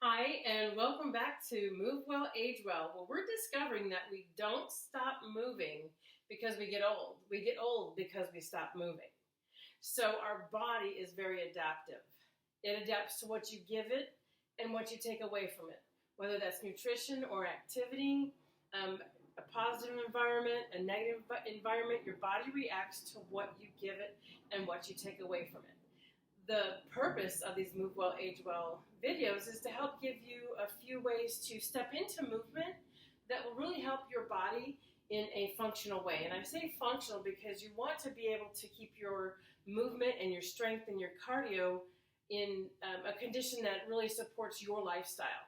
Hi, and welcome back to Move Well, Age Well. Well, we're discovering that we don't stop moving because we get old. We get old because we stop moving. So our body is very adaptive. It adapts to what you give it and what you take away from it, whether that's nutrition or activity, a positive environment, a negative environment. Your body reacts to what you give it and what you take away from it. The purpose of these Move Well, Age Well videos is to help give you a few ways to step into movement that will really help your body in a functional way. And I say functional because you want to be able to keep your movement and your strength and your cardio in a condition that really supports your lifestyle.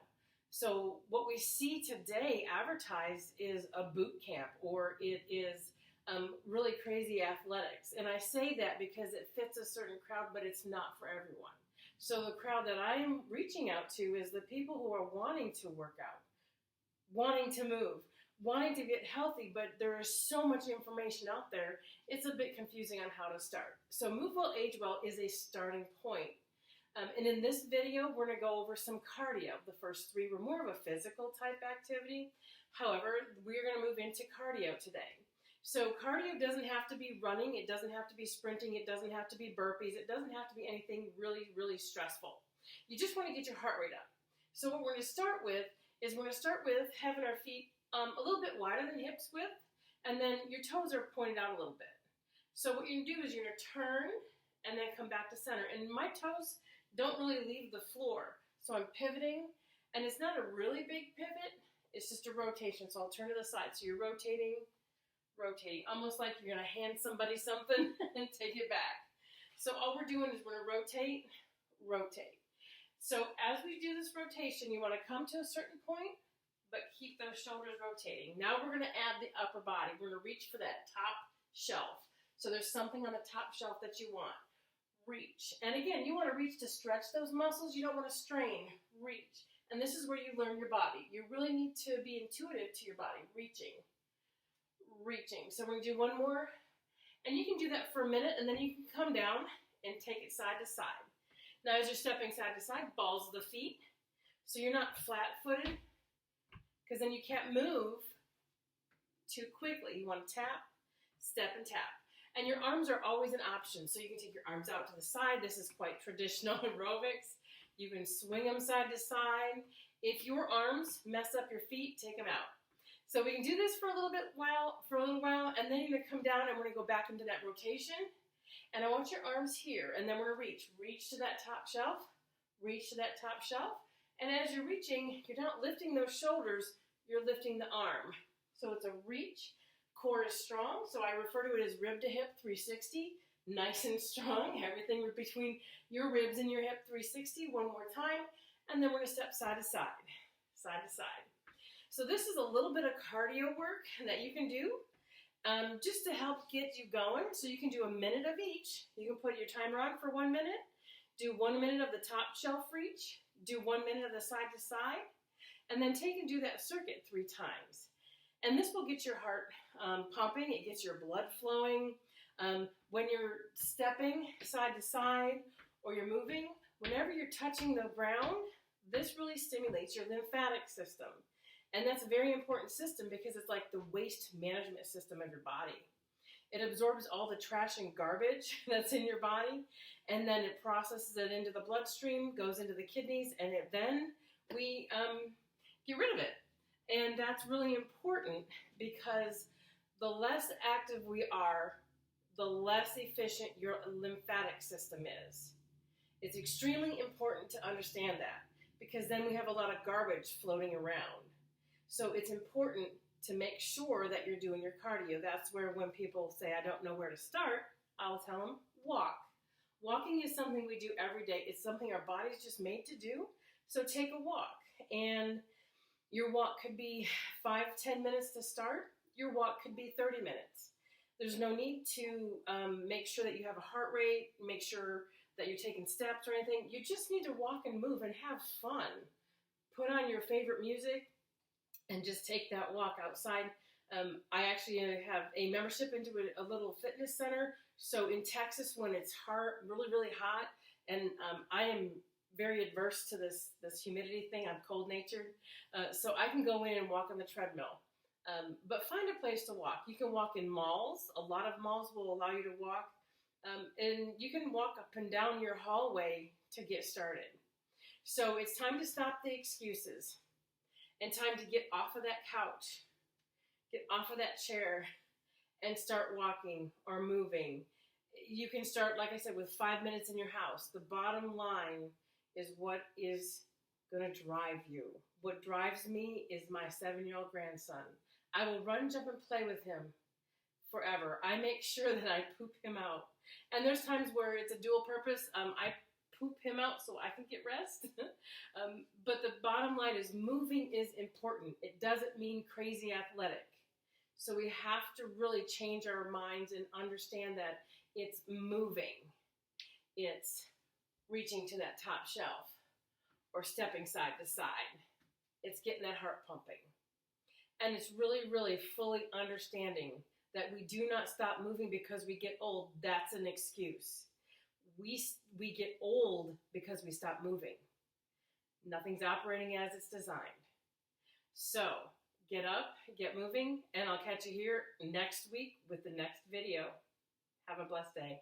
So what we see today advertised is a boot camp, or it is really crazy athletics. And I say that because it fits a certain crowd, but it's not for everyone. So the crowd that I am reaching out to is the people who are wanting to work out, wanting to move, wanting to get healthy, but there is so much information out there, it's a bit confusing on how to start. So Move Well, Age Well is a starting point. And in this video, we're going to go over some cardio. The first three were more of a physical type activity. However, we're going to move into cardio today. So cardio doesn't have to be running, it doesn't have to be sprinting, it doesn't have to be burpees, it doesn't have to be anything really, really stressful. You just want to get your heart rate up. So what we're going to start with is having our feet a little bit wider than hips width, and then your toes are pointed out a little bit. So what you're going to do is you're going to turn and then come back to center. And my toes don't really leave the floor. So I'm pivoting, and it's not a really big pivot, it's just a rotation. So I'll turn to the side. So you're rotating, almost like you're going to hand somebody something and take it back. So all we're doing is we're going to rotate. So as we do this rotation, you want to come to a certain point, but keep those shoulders rotating. Now we're going to add the upper body. We're going to reach for that top shelf. So there's something on the top shelf that you want. Reach. And again, you want to reach to stretch those muscles. You don't want to strain. Reach. And this is where you learn your body. You really need to be intuitive to your body. Reaching. So we're going to do one more, and you can do that for a minute, and then you can come down and take it side to side. Now as you're stepping side to side, balls of the feet, so you're not flat-footed, because then you can't move too quickly. You want to tap, step, and tap. And your arms are always an option, so you can take your arms out to the side. This is quite traditional aerobics. You can swing them side to side. If your arms mess up your feet, take them out. So we can do this for a little while, and then you're going to come down and we're going to go back into that rotation. And I want your arms here, and then we're going to reach to that top shelf, And as you're reaching, you're not lifting those shoulders, you're lifting the arm. So it's a reach, core is strong, so I refer to it as rib to hip 360, nice and strong, everything between your ribs and your hip 360, one more time, and then we're going to step side to side. So this is a little bit of cardio work that you can do just to help get you going. So you can do a minute of each. You can put your timer on for 1 minute. Do 1 minute of the top shelf reach. Do 1 minute of the side to side. And then take and do that circuit 3 times. And this will get your heart pumping. It gets your blood flowing. When you're stepping side to side or you're moving, whenever you're touching the ground, this really stimulates your lymphatic system. And that's a very important system because it's like the waste management system of your body. It absorbs all the trash and garbage that's in your body, and then it processes it into the bloodstream, goes into the kidneys, and then we get rid of it. And that's really important because the less active we are, the less efficient your lymphatic system is. It's extremely important to understand that because then we have a lot of garbage floating around. So it's important to make sure that you're doing your cardio. That's where when people say, I don't know where to start, I'll tell them, walk. Walking is something we do every day. It's something our body's just made to do. So take a walk. And your walk could be 5-10 minutes to start. Your walk could be 30 minutes. There's no need to make sure that you have a heart rate, make sure that you're taking steps or anything. You just need to walk and move and have fun. Put on your favorite music and just take that walk outside. I actually have a membership into a little fitness center. So in Texas, when it's really, really hot, and I am very adverse to this humidity thing. I'm cold natured, so I can go in and walk on the treadmill. But find a place to walk. You can walk in malls. A lot of malls will allow you to walk, and you can walk up and down your hallway to get started. So it's time to stop the excuses and time to get off of that couch, get off of that chair, and start walking or moving. You can start, like I said, with 5 minutes in your house. The bottom line is what is going to drive you. What drives me is my 7-year-old grandson. I will run, jump, and play with him forever. I make sure that I poop him out. And there's times where it's a dual purpose. I poop him out so I can get rest. But the bottom line is moving is important. It doesn't mean crazy athletic. So we have to really change our minds and understand that it's moving. It's reaching to that top shelf or stepping side to side. It's getting that heart pumping. And it's really, really fully understanding that we do not stop moving because we get old. That's an excuse. We get old because we stop moving. Nothing's operating as it's designed. So get up, get moving, and I'll catch you here next week with the next video. Have a blessed day.